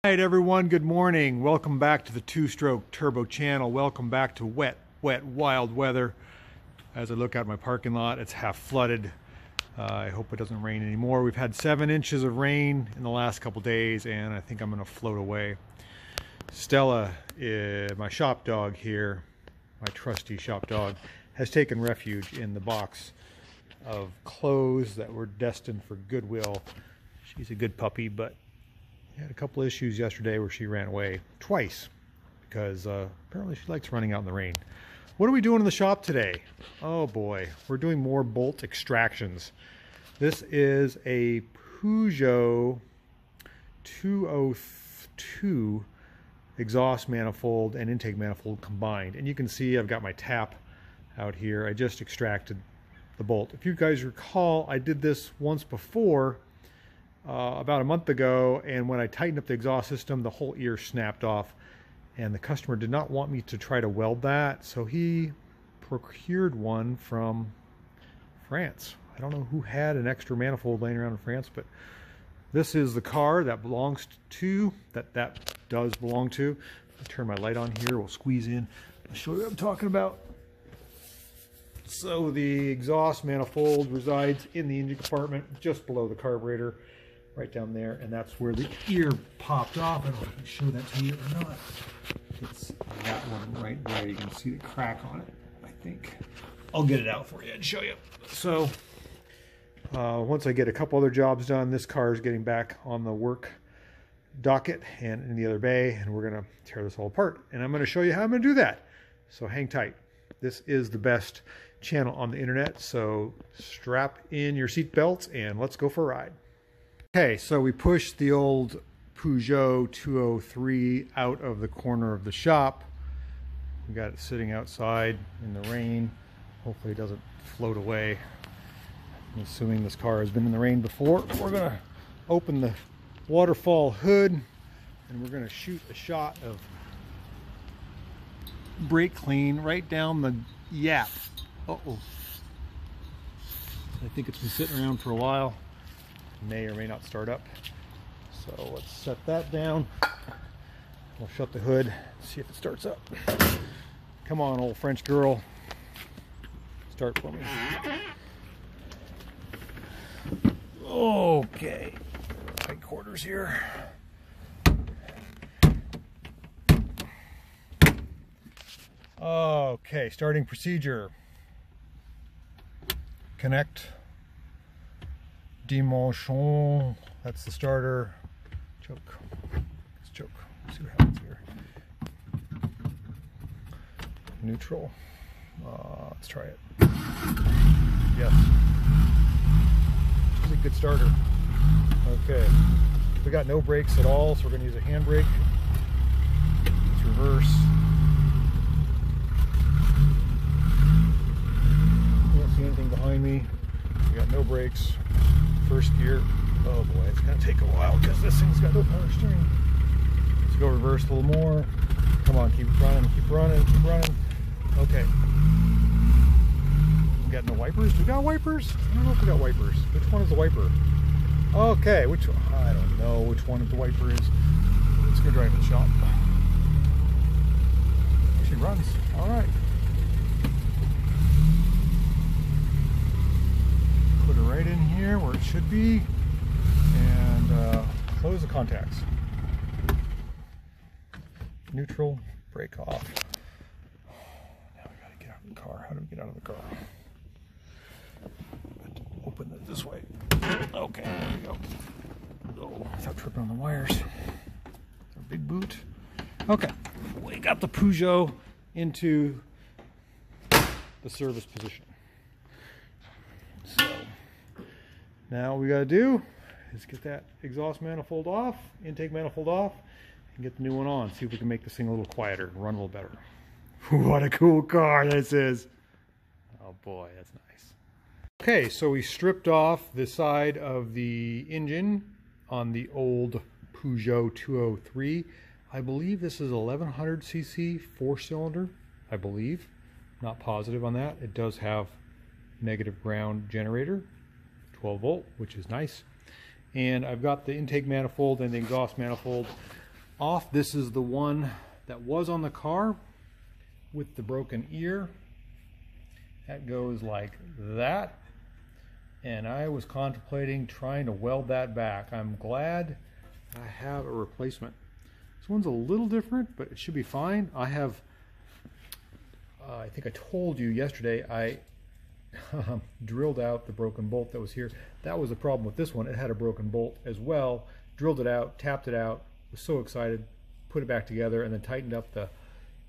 All right, everyone, good morning. Welcome back to the two-stroke turbo channel. Welcome back to wet, wild weather. As I look out my parking lot, it's half flooded. I hope it doesn't rain anymore. We've had 7 inches of rain in the last couple days, and I think I'm gonna float away. Stella, my shop dog here, my trusty shop dog, has taken refuge in the box of clothes that were destined for Goodwill. She's a good puppy, but had a couple issues yesterday where she ran away twice because apparently she likes running out in the rain. What are we doing in the shop today? Oh boy, we're doing more bolt extractions. This is a Peugeot 202 exhaust manifold and intake manifold combined. And you can see I've got my tap out here. I just extracted the bolt. If you guys recall, I did this once before about a month ago, and when I tightened up the exhaust system, the whole ear snapped off, and the customer did not want me to try to weld that, so he procured one from France. I don't know who had an extra manifold laying around in France, but this is the car that belongs to, that does belong to. I'll turn my light on here, we'll squeeze in, I'll show you what I'm talking about. So the exhaust manifold resides in the engine compartment just below the carburetor, right down there, and that's where the ear popped off. I don't know if I can show that to you or not. It's that one right there. You can see the crack on it, I think. I'll get it out for you and show you. So once I get a couple other jobs done, this car is getting back on the work docket and in the other bay, and we're gonna tear this all apart, and I'm gonna show you how I'm gonna do that. So hang tight. This is the best channel on the internet, so strap in your seat belts and let's go for a ride. Okay, so we pushed the old Peugeot 203 out of the corner of the shop. We got it sitting outside in the rain. Hopefully it doesn't float away. I'm assuming this car has been in the rain before. We're gonna open the waterfall hood and we're gonna shoot a shot of brake clean right down the yap. Uh-oh. I think it's been sitting around for a while. May or may not start up. So let's set that down. We'll shut the hood, see if it starts up. Come on, old French girl. Start for me. Okay. Tight quarters here. Okay, starting procedure. Connect. Dimension, that's the starter. Choke. Let's choke. See what happens here. Neutral. Let's try it. Yes. It's a good starter. Okay. We got no brakes at all, so we're going to use a handbrake. Let's reverse. Can't see anything behind me. We got no brakes. First gear. Oh boy, it's gonna take a while because this thing's got no power steering. Let's go reverse a little more. Come on, keep running, keep running, keep running. Okay. We got no wipers? We got wipers? I don't know if we got wipers. Which one is the wiper? Okay, which one? I don't know which one the wiper is. Let's go drive to the shop. She runs. Alright. Put it right in here where it should be, and close the contacts. Neutral, brake off. Now we gotta get out of the car. How do we get out of the car? Open it this way. Okay, there we go. Oh, without tripping on the wires. Our big boot. Okay, we got the Peugeot into the service position. So now what we got to do is get that exhaust manifold off, intake manifold off, and get the new one on. See if we can make this thing a little quieter and run a little better. What a cool car this is. Oh boy, that's nice. Okay, so we stripped off the side of the engine on the old Peugeot 203. I believe this is 1100cc 4-cylinder, I believe. Not positive on that. It does have negative ground generator, 12 volt, which is nice. And I've got the intake manifold and the exhaust manifold off. This is the one that was on the car with the broken ear. That goes like that. And I was contemplating trying to weld that back. I'm glad I have a replacement. This one's a little different, but it should be fine. I have, I think I told you yesterday, I drilled out the broken bolt that was here. That was the problem with this one. It had a broken bolt as well. Drilled it out, tapped it out, was so excited, put it back together, and then tightened up the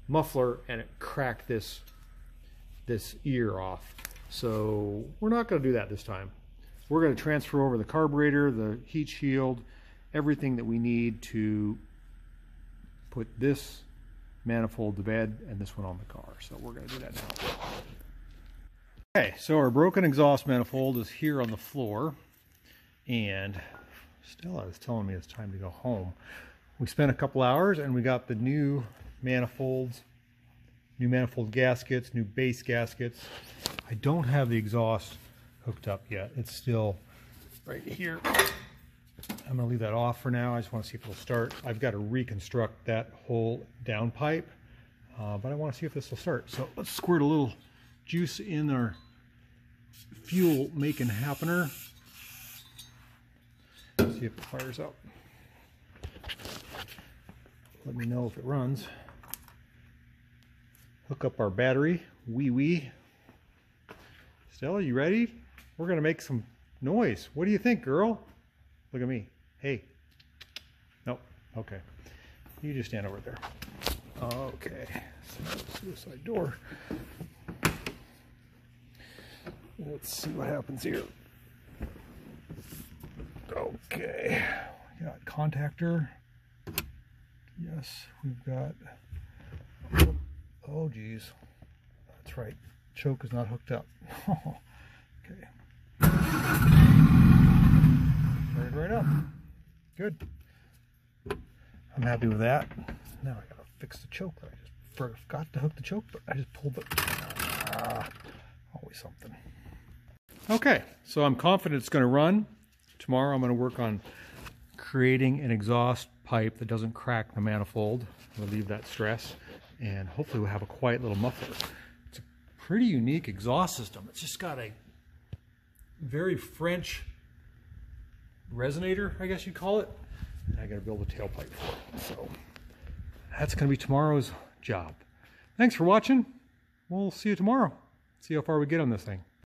muffler, and it cracked this ear off. So we're not going to do that this time. We're going to transfer over the carburetor, the heat shield, everything that we need to put this manifold to bed and this one on the car. So we're going to do that now. Okay, so our broken exhaust manifold is here on the floor, and Stella is telling me it's time to go home. We spent a couple hours and we got the new manifolds, new manifold gaskets, new base gaskets. I don't have the exhaust hooked up yet. It's still right here. I'm going to leave that off for now. I just want to see if it'll start. I've got to reconstruct that whole downpipe, but I want to see if this will start. So let's squirt a little juice in our fuel making happener. See if it fires up. Let me know if it runs. Hook up our battery. Wee. Stella, you ready? We're gonna make some noise. What do you think, girl? Look at me. Hey. Nope. Okay. You just stand over there. Okay. So, suicide door. Let's see what happens here. Okay. We got contactor. Yes, we've got. Oh, geez. That's right. Choke is not hooked up. Okay. Started right up. Good. I'm happy with that. Now I gotta fix the choke. I just forgot to hook the choke, but I just pulled it. Always something. Okay, so I'm confident it's going to run. Tomorrow I'm going to work on creating an exhaust pipe that doesn't crack the manifold, relieve that stress, and hopefully we'll have a quiet little muffler. It's a pretty unique exhaust system. It's just got a very French resonator, I guess you'd call it. And I got to build a tailpipe for it. So that's going to be tomorrow's job. Thanks for watching. We'll see you tomorrow. See how far we get on this thing.